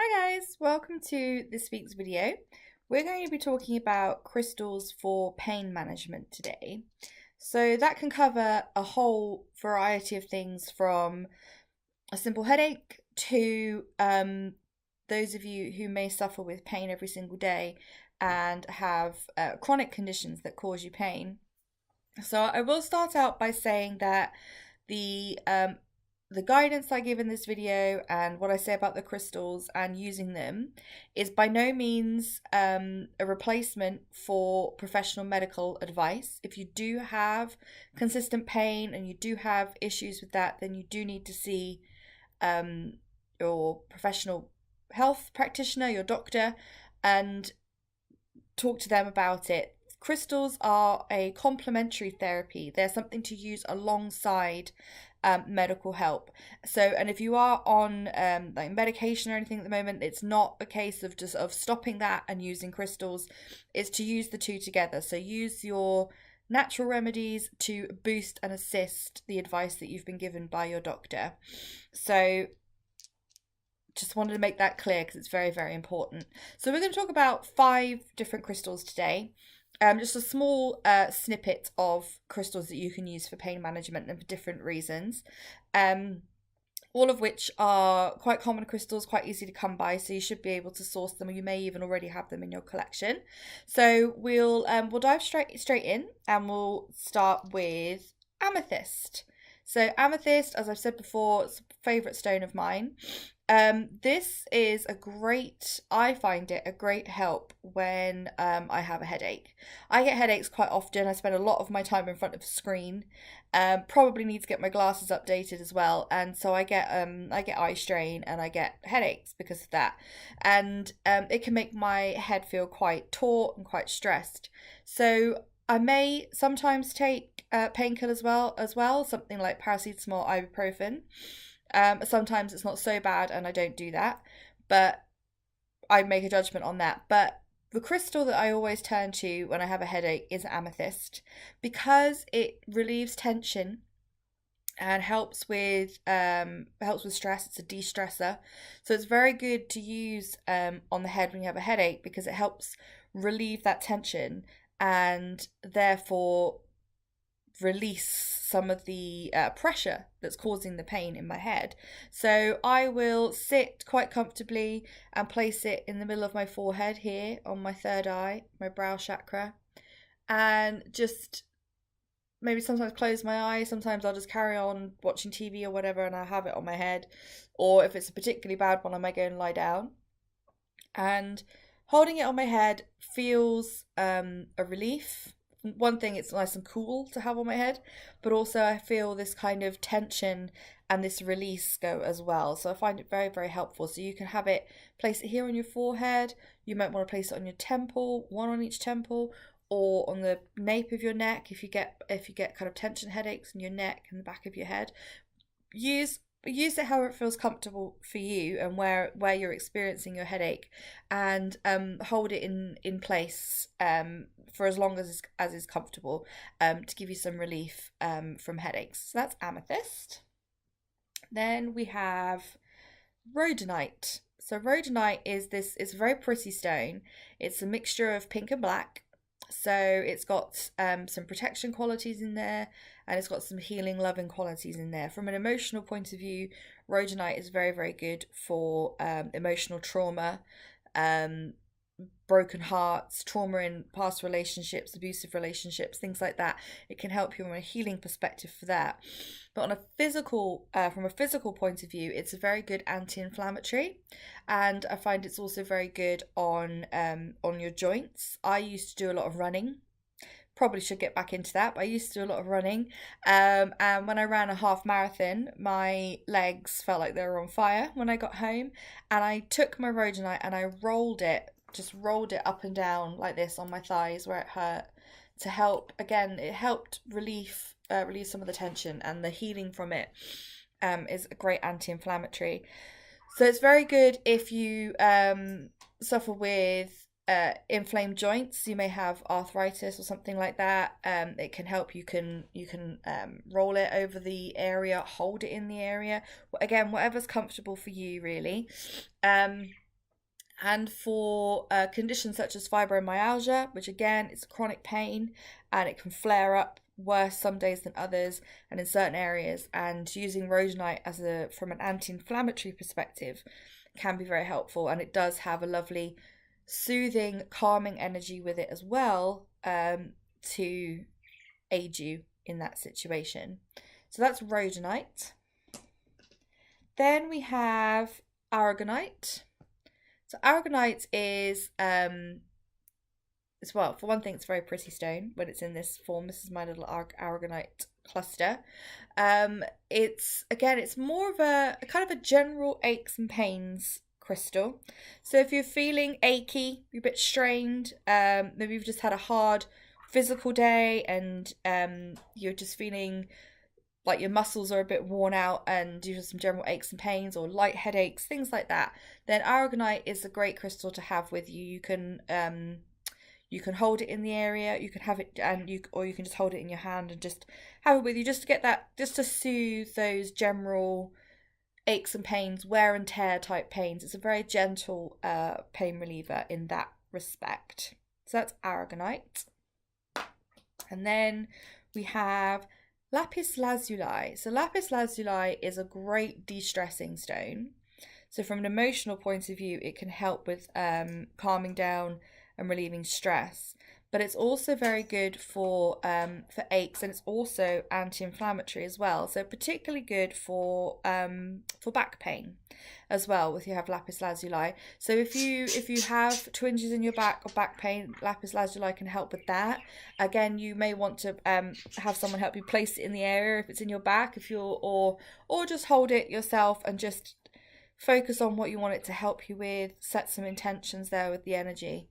Hi guys, welcome to this week's video. We're going to be talking about crystals for pain management today. So that can cover a whole variety of things from a simple headache to those of you who may suffer with pain every single day and have chronic conditions that cause you pain. So I will start out by saying that the um, the guidance I give in this video and what I say about the crystals and using them is by no means a replacement for professional medical advice. If you do have consistent pain and you do have issues with that, then you do need to see um, your professional health practitioner, your doctor, and talk to them about it. Crystals are a complementary therapy. They're something to use alongside medical help. So, and if you are on like medication or anything at the moment, it's not a case of just of stopping that and using crystals. It's to use the two together. So use your natural remedies to boost and assist the advice that you've been given by your doctor. So just wanted to make that clear because it's very, very important. So we're going to talk about 5 different crystals today. Just a small snippet of crystals that you can use for pain management and for different reasons. Um, all of which are quite common crystals, quite easy to come by, so you should be able to source them, or you may even already have them in your collection. So we'll dive straight in, and we'll start with amethyst. So amethyst, as I've said before, it's a favourite stone of mine. This is I find it a great help when I have a headache. I get headaches quite often. I spend a lot of my time in front of a screen. Probably need to get my glasses updated as well, and so I get eye strain and I get headaches because of that, and it can make my head feel quite taut and quite stressed. So I may sometimes take painkillers as well, something like paracetamol, ibuprofen. Sometimes it's not so bad and I don't do that, but I make a judgment on that. But the crystal that I always turn to when I have a headache is amethyst because it relieves tension and helps with stress. It's a de-stressor, so it's very good to use on the head when you have a headache because it helps relieve that tension and therefore release some of the pressure that's causing the pain in my head. So I will sit quite comfortably and place it in the middle of my forehead here on my third eye, my brow chakra, and just maybe sometimes close my eyes. Sometimes I'll just carry on watching TV or whatever and I have it on my head. Or if it's a particularly bad one, I might go and lie down. And holding it on my head feels a relief. One thing, it's nice and cool to have on my head, but also I feel this kind of tension and this release go as well. So I find it very, very helpful. So you can have it, place it here on your forehead. You might want to place it on your temple, one on each temple, or on the nape of your neck if you get kind of tension headaches in your neck and the back of your head. Use it however it feels comfortable for you and where you're experiencing your headache, and hold it in place for as long as is comfortable, to give you some relief from headaches. So that's amethyst. Then we have rhodonite. So rhodonite is a very pretty stone. It's a mixture of pink and black. So it's got some protection qualities in there, and it's got some healing, loving qualities in there. From an emotional point of view, rhodonite is very, very good for emotional trauma, um, broken hearts, trauma in past relationships, abusive relationships, things like that. It can help you from a healing perspective for that. But from a physical point of view, it's a very good anti-inflammatory, and I find it's also very good on your joints. I used to do a lot of running. Probably should get back into that, but I used to do a lot of running. And when I ran a half marathon, my legs felt like they were on fire when I got home. And I took my rhodonite and I just rolled it up and down like this on my thighs where it hurt to help. Again, it helped relieve some of the tension, and the healing from it is a great anti-inflammatory. So it's very good if you suffer with inflamed joints. You may have arthritis or something like that. It can help. You can roll it over the area, hold it in the area. Again, whatever's comfortable for you, really. And for conditions such as fibromyalgia, which again is a chronic pain and it can flare up worse some days than others and in certain areas, and using rhodonite as from an anti-inflammatory perspective can be very helpful, and it does have a lovely soothing, calming energy with it as well, to aid you in that situation. So that's rhodonite. Then we have aragonite. So aragonite is, as well, for one thing, it's a very pretty stone when it's in this form. This is my little aragonite cluster. It's more of a kind of a general aches and pains crystal. So if you're feeling achy, you're a bit strained, maybe you've just had a hard physical day and you're just feeling like your muscles are a bit worn out and you have some general aches and pains or light headaches, things like that, then aragonite is a great crystal to have with you. You can hold it in the area, you can have it, or you can just hold it in your hand and just have it with you, just to get that, just to soothe those general aches and pains, wear and tear type pains. It's a very gentle pain reliever in that respect. So that's aragonite. And then we have lapis lazuli. So lapis lazuli is a great de-stressing stone. So from an emotional point of view, it can help with calming down and relieving stress. But it's also very good for aches, and it's also anti-inflammatory as well. So particularly good for back pain as well. If you have lapis lazuli, so if you have twinges in your back or back pain, lapis lazuli can help with that. Again, you may want to have someone help you place it in the area if it's in your back, or just hold it yourself and just focus on what you want it to help you with. Set some intentions there with the energy.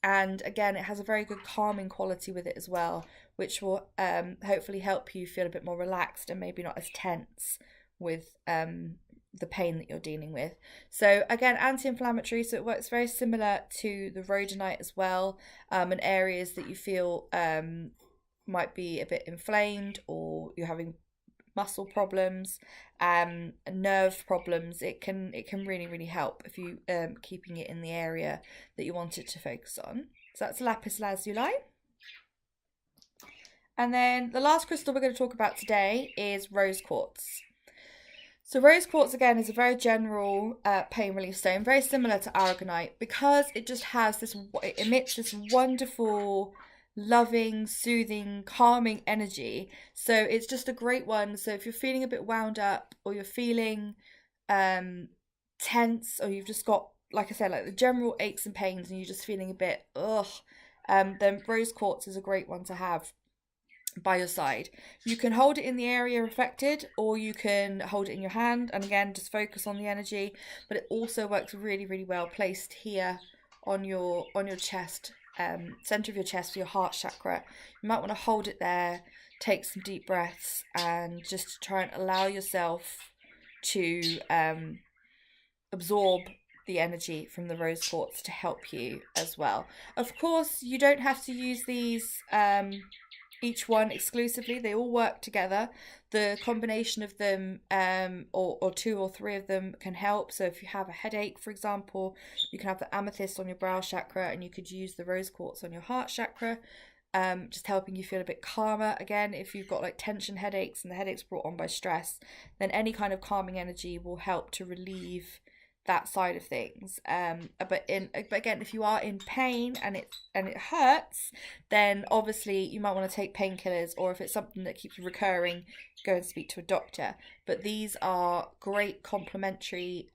And again, it has a very good calming quality with it as well, which will hopefully help you feel a bit more relaxed and maybe not as tense with the pain that you're dealing with. So again, anti-inflammatory, so it works very similar to the rhodonite as well, in areas that you feel might be a bit inflamed, or you're having muscle problems, nerve problems. It can really help if you keeping it in the area that you want it to focus on. So that's lapis lazuli. And then the last crystal we're going to talk about today is rose quartz. So rose quartz again is a very general pain relief stone, very similar to aragonite, because it just has this, it emits this wonderful, loving, soothing, calming energy. So it's just a great one. So if you're feeling a bit wound up, or you're feeling tense, or you've just got, like I said, like the general aches and pains, and you're just feeling a bit then rose quartz is a great one to have by your side. You can hold it in the area affected, or you can hold it in your hand, and again, just focus on the energy. But it also works really well placed here on your chest, center of your chest, for your heart chakra. You might want to hold it there, take some deep breaths, and just try and allow yourself to absorb the energy from the rose quartz to help you as well. Of course, you don't have to use these each one exclusively. They all work together. The combination of them, or two or three of them, can help. So if you have a headache, for example, you can have the amethyst on your brow chakra, and you could use the rose quartz on your heart chakra, just helping you feel a bit calmer. Again, if you've got like tension headaches and the headache's brought on by stress, then any kind of calming energy will help to relieve that side of things. But again, if you are in pain and it hurts, then obviously you might want to take painkillers, or if it's something that keeps recurring, go and speak to a doctor. But these are great complementary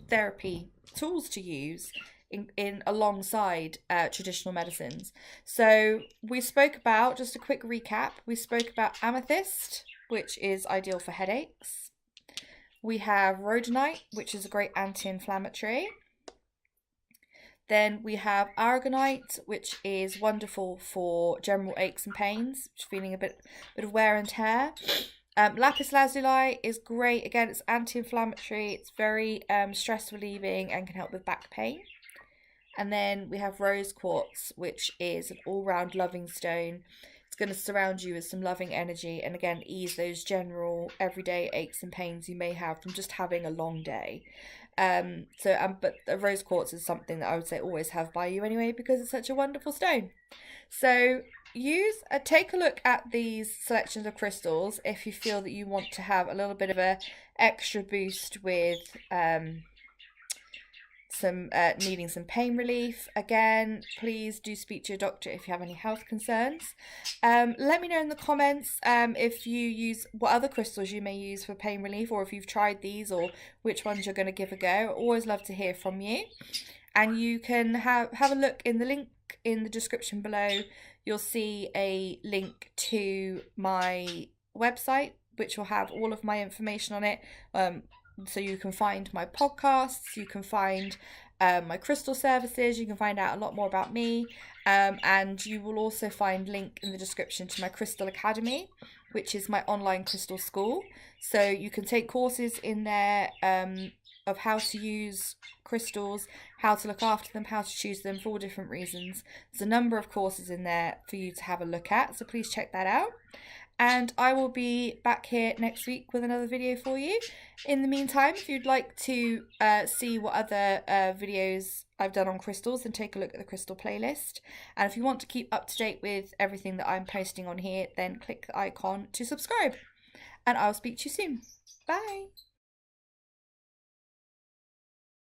therapy tools to use in alongside traditional medicines. So we spoke about, just a quick recap, we spoke about amethyst, which is ideal for headaches. We have rhodonite, which is a great anti-inflammatory. Then we have aragonite, which is wonderful for general aches and pains, feeling a bit of wear and tear. Lapis lazuli is great. Again, it's anti-inflammatory. It's very stress relieving and can help with back pain. And then we have rose quartz, which is an all-round loving stone. It's going to surround you with some loving energy and again ease those general everyday aches and pains you may have from just having a long day. But the rose quartz is something that I would say always have by you anyway because it's such a wonderful stone. So take a look at these selections of crystals if you feel that you want to have a little bit of a extra boost with needing some pain relief. Again, please do speak to your doctor if you have any health concerns. Let me know in the comments if you use what other crystals you may use for pain relief, or if you've tried these, or which ones you're going to give a go. I always love to hear from you. And you can have a look in the link in the description below. You'll see a link to my website, which will have all of my information on it. So you can find my podcasts, you can find my crystal services, you can find out a lot more about me, and you will also find link in the description to my Crystal Academy, which is my online crystal school. So you can take courses in there of how to use crystals, how to look after them, how to choose them for all different reasons. There's a number of courses in there for you to have a look at, so please check that out. And I will be back here next week with another video for you. In the meantime, if you'd like to see what other videos I've done on crystals, then take a look at the crystal playlist. And if you want to keep up to date with everything that I'm posting on here, then click the icon to subscribe. And I'll speak to you soon. Bye!